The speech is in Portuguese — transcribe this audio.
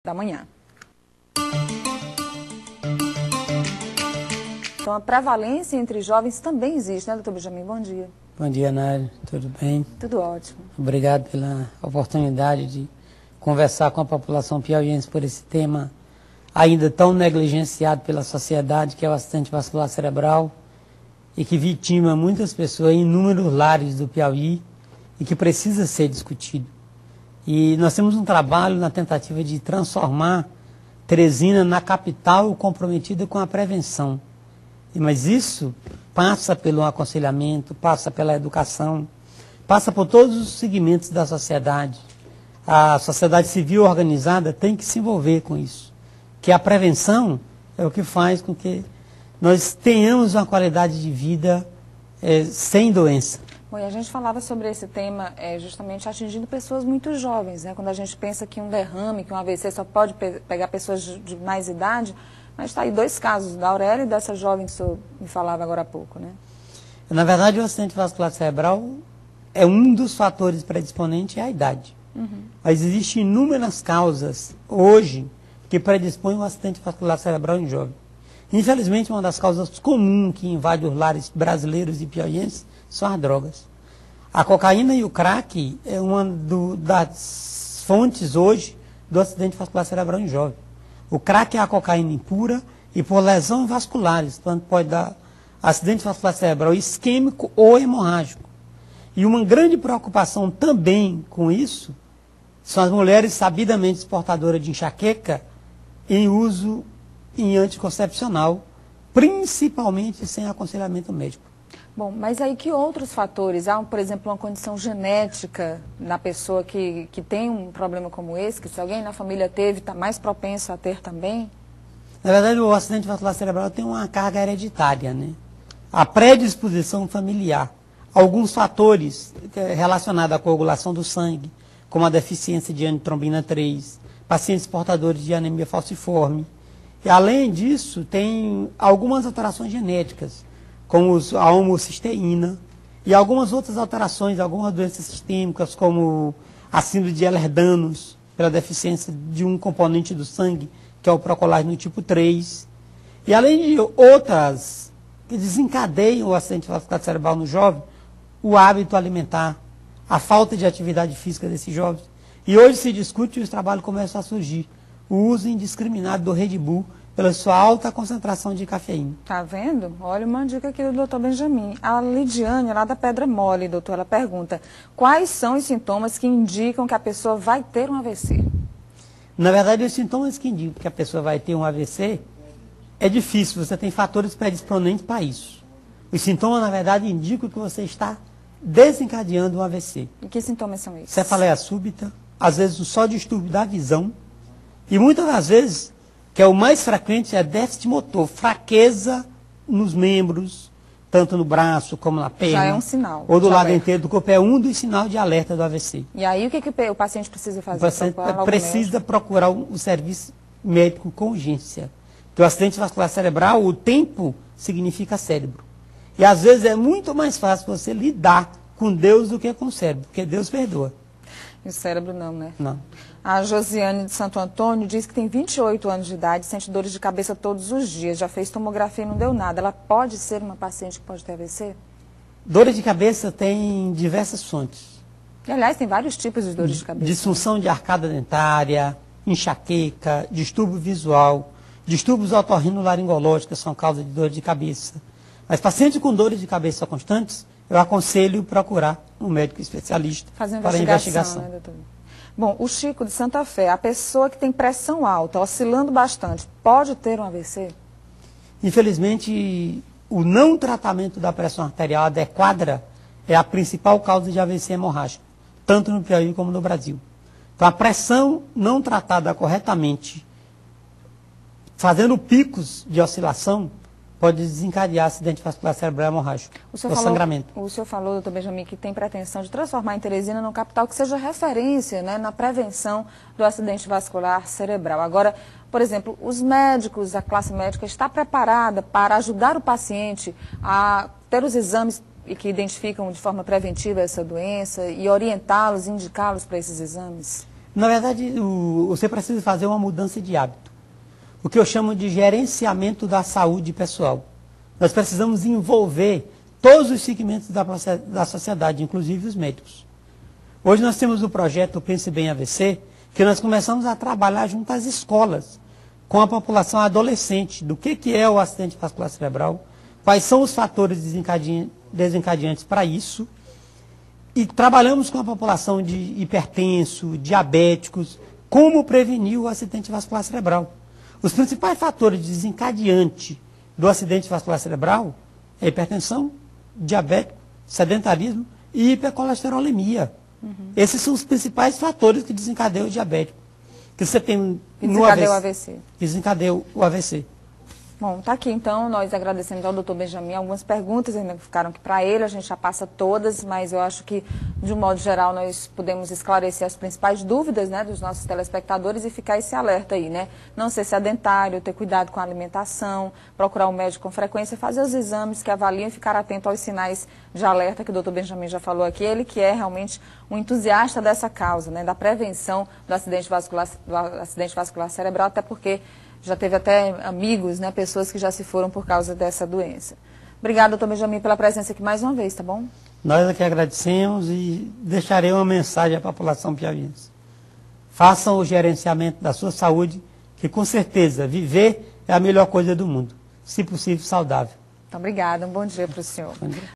da manhã. Então, a prevalência entre jovens também existe, né, doutor Benjamin? Bom dia. Bom dia, Nádia. Tudo bem? Tudo ótimo. Obrigado pela oportunidade de conversar com a população piauiense por esse tema ainda tão negligenciado pela sociedade, que é o acidente vascular cerebral, e que vitima muitas pessoas em inúmeros lares do Piauí e que precisa ser discutido. E nós temos um trabalho na tentativa de transformar Teresina na capital comprometida com a prevenção. Mas isso passa pelo aconselhamento, passa pela educação, passa por todos os segmentos da sociedade. A sociedade civil organizada tem que se envolver com isso, que a prevenção é o que faz com que nós tenhamos uma qualidade de vida sem doença. Bom, e a gente falava sobre esse tema justamente atingindo pessoas muito jovens, né? Quando a gente pensa que um derrame, que um AVC só pode pegar pessoas de mais idade, mas está aí dois casos, da Aurélia e dessa jovem que o senhor me falava agora há pouco, né? Na verdade, o acidente vascular cerebral é um dos fatores predisponentes à idade. Mas existem inúmeras causas hoje que predispõem o acidente vascular cerebral em jovem. Infelizmente, uma das causas comuns que invade os lares brasileiros e piauienses são as drogas. A cocaína e o crack é uma das fontes hoje do acidente vascular cerebral em jovem. O crack é a cocaína impura e por lesões vasculares, portanto pode dar acidente vascular cerebral isquêmico ou hemorrágico. E uma grande preocupação também com isso são as mulheres sabidamente portadoras de enxaqueca em uso em anticoncepcional, principalmente sem aconselhamento médico. Bom, mas aí que outros fatores? Há, por exemplo, uma condição genética na pessoa que tem um problema como esse, que se alguém na família teve, está mais propenso a ter também? Na verdade, o acidente vascular cerebral tem uma carga hereditária, né? A predisposição familiar, alguns fatores relacionados à coagulação do sangue, como a deficiência de anitrombina 3, pacientes portadores de anemia falciforme. E, além disso, tem algumas alterações genéticas, como a homocisteína, e algumas outras alterações, algumas doenças sistêmicas, como a síndrome de Ehlers-Danlos, pela deficiência de um componente do sangue, que é o procolágeno tipo 3. E, além de outras que desencadeiam o acidente vascular cerebral no jovem, o hábito alimentar, a falta de atividade física desses jovens. E hoje se discute e os trabalhos começam a surgir. O uso indiscriminado do Red Bull pela sua alta concentração de cafeína. Tá vendo? Olha uma dica aqui do doutor Benjamin. A Lidiane, lá da Pedra Mole, doutor, ela pergunta: quais são os sintomas que indicam que a pessoa vai ter um AVC? Na verdade, os sintomas que indicam que a pessoa vai ter um AVC é difícil, você tem fatores predisponentes para isso. Os sintomas, na verdade, indicam que você está desencadeando um AVC. E que sintomas são esses? Cefaleia súbita, às vezes só distúrbio da visão, e muitas das vezes, que é o mais frequente, é déficit motor, fraqueza nos membros, tanto no braço como na perna. Já é um sinal. Ou do lado inteiro do corpo, é um dos sinais de alerta do AVC. E aí o que o paciente precisa fazer? O paciente precisa procurar o serviço médico com urgência. Porque o acidente vascular cerebral, o tempo significa cérebro. E às vezes é muito mais fácil você lidar com Deus do que com o cérebro, porque Deus perdoa. E o cérebro não, né? Não. A Josiane de Santo Antônio diz que tem 28 anos de idade, sente dores de cabeça todos os dias, já fez tomografia e não deu nada. Ela pode ser uma paciente que pode ter AVC? Dores de cabeça tem diversas fontes. E, aliás, tem vários tipos de dores de cabeça. Disfunção de arcada dentária, enxaqueca, distúrbio visual, distúrbios otorrinolaringológicos são causa de dor de cabeça. Mas pacientes com dores de cabeça constantes, eu aconselho procurar um médico especialista para investigação. Né, doutor? Bom, o Chico de Santa Fé, a pessoa que tem pressão alta, oscilando bastante, pode ter um AVC? Infelizmente, o não tratamento da pressão arterial adequada é a principal causa de AVC hemorrágico, tanto no Piauí como no Brasil. Então, a pressão não tratada corretamente, fazendo picos de oscilação, pode desencadear acidente vascular cerebral hemorrágico, ou sangramento. O senhor falou, doutor Benjamin, que tem pretensão de transformar em Teresina numa capital que seja referência, né, na prevenção do acidente vascular cerebral. Agora, por exemplo, os médicos, a classe médica está preparada para ajudar o paciente a ter os exames que identificam de forma preventiva essa doença e orientá-los, indicá-los para esses exames? Na verdade, você precisa fazer uma mudança de hábito. O que eu chamo de gerenciamento da saúde pessoal. Nós precisamos envolver todos os segmentos da sociedade, inclusive os médicos. Hoje nós temos o projeto Pense Bem AVC, que nós começamos a trabalhar junto às escolas, com a população adolescente, do que é o acidente vascular cerebral, quais são os fatores desencadeantes para isso, e trabalhamos com a população de hipertenso, diabéticos, como prevenir o acidente vascular cerebral. Os principais fatores desencadeantes do acidente vascular cerebral é hipertensão, diabetes, sedentarismo e hipercolesterolemia. Esses são os principais fatores que desencadeiam o diabetes. Que você tem no AVC. Desencadeia o AVC. Bom, tá aqui então, nós agradecemos ao doutor Benjamin, algumas perguntas ainda ficaram aqui para ele, a gente já passa todas, mas eu acho que, de um modo geral, nós podemos esclarecer as principais dúvidas, né, dos nossos telespectadores e ficar esse alerta aí, né? Não ser sedentário, ter cuidado com a alimentação, procurar um médico com frequência, fazer os exames que avaliam e ficar atento aos sinais de alerta que o doutor Benjamin já falou aqui, ele que é realmente um entusiasta dessa causa, né, da prevenção do acidente vascular cerebral, até porque já teve até amigos, né, pessoas que já se foram por causa dessa doença. Obrigada, doutor Benjamin, pela presença aqui mais uma vez, tá bom? Nós aqui agradecemos e deixarei uma mensagem à população piauiense. Façam o gerenciamento da sua saúde, que com certeza viver é a melhor coisa do mundo. Se possível, saudável. Então, obrigada. Um bom dia para o senhor.